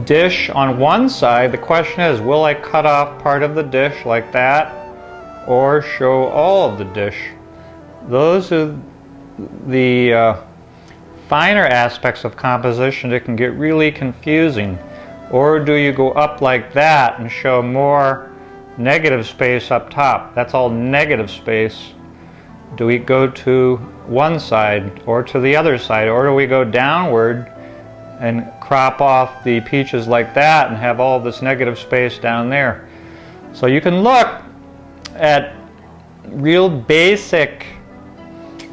dish on one side, the question is, will I cut off part of the dish like that or show all of the dish? Those are the finer aspects of composition that can get really confusing. Or do you go up like that and show more negative space up top? That's all negative space. Do we go to one side or to the other side, or do we go downward and crop off the peaches like that and have all this negative space down there? So you can look at real basic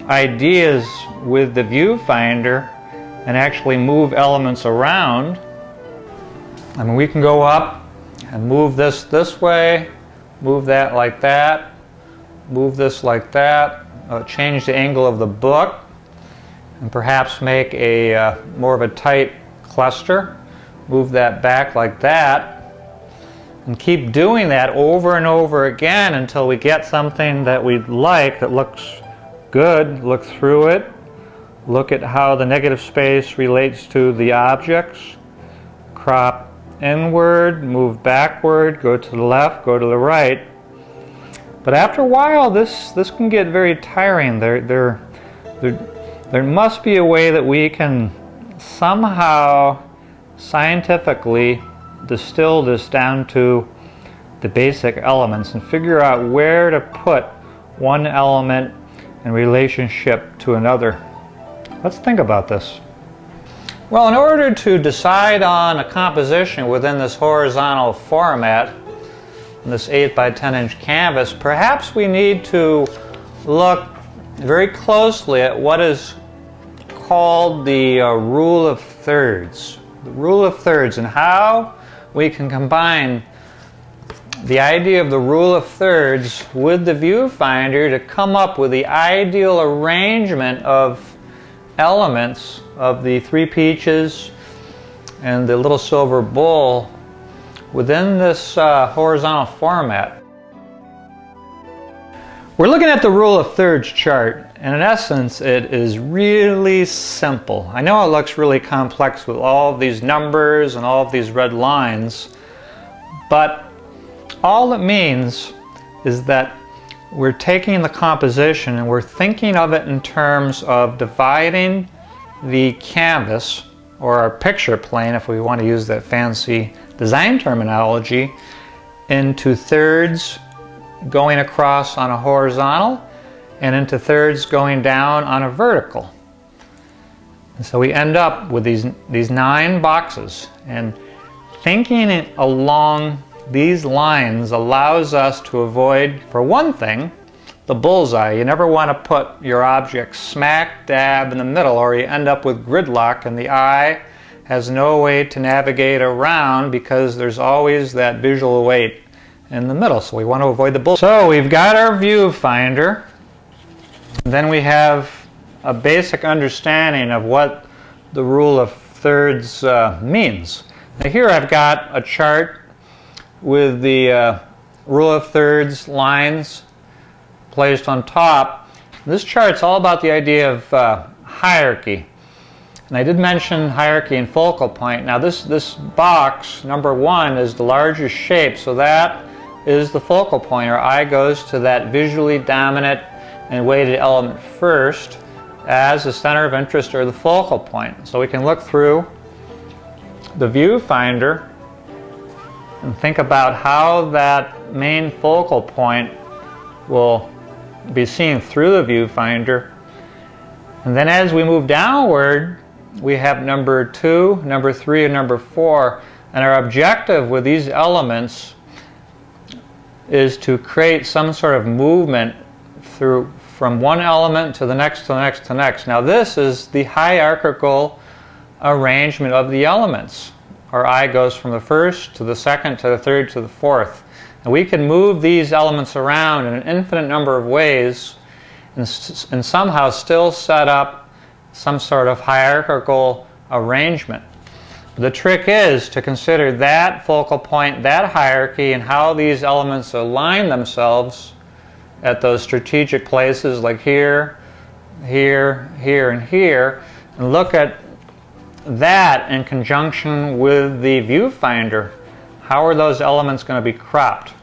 ideas with the viewfinder and actually move elements around. I mean, we can go up and move this way, move that like that, move this like that, change the angle of the book, and perhaps make a more of a tight cluster, move that back like that, and keep doing that over and over again until we get something that we like, that looks good. Look through it, look at how the negative space relates to the objects, crop inward, move backward, go to the left, go to the right. But after a while, this can get very tiring. There must be a way that we can somehow scientifically distill this down to the basic elements and figure out where to put one element in relationship to another. Let's think about this. Well, in order to decide on a composition within this horizontal format, this 8 by 10 inch canvas, perhaps we need to look very closely at what is called the rule of thirds. The rule of thirds, and how we can combine the idea of the rule of thirds with the viewfinder to come up with the ideal arrangement of elements of the 3 peaches and the little silver bowl within this horizontal format. We're looking at the rule of thirds chart, and in essence it is really simple. I know it looks really complex with all of these numbers and all of these red lines, but all it means is that we're taking the composition and we're thinking of it in terms of dividing the canvas, or our picture plane if we want to use that fancy design terminology, into thirds going across on a horizontal and into thirds going down on a vertical. And so we end up with these 9 boxes, and thinking it along these lines allows us to avoid, for one thing, the bullseye. You never want to put your object smack dab in the middle, or you end up with gridlock and the eye has no way to navigate around because there's always that visual weight in the middle. So we want to avoid the bullseye. So we've got our viewfinder. Then we have a basic understanding of what the rule of thirds means. Now here I've got a chart with the rule of thirds lines placed on top. This chart's all about the idea of hierarchy. And I did mention hierarchy and focal point. Now this box, number 1, is the largest shape, so that is the focal point. Our eye goes to that visually dominant and weighted element first as the center of interest, or the focal point. So we can look through the viewfinder and think about how that main focal point will be seen through the viewfinder. And then as we move downward, we have number 2, number 3, and number 4. And our objective with these elements is to create some sort of movement through from one element to the next, to the next, to the next. Now this is the hierarchical arrangement of the elements. Our eye goes from the first to the second to the third to the fourth. And we can move these elements around in an infinite number of ways and somehow still set up some sort of hierarchical arrangement. The trick is to consider that focal point, that hierarchy, and how these elements align themselves at those strategic places like here, here, here, and here, and look at that in conjunction with the viewfinder, how are those elements going to be cropped?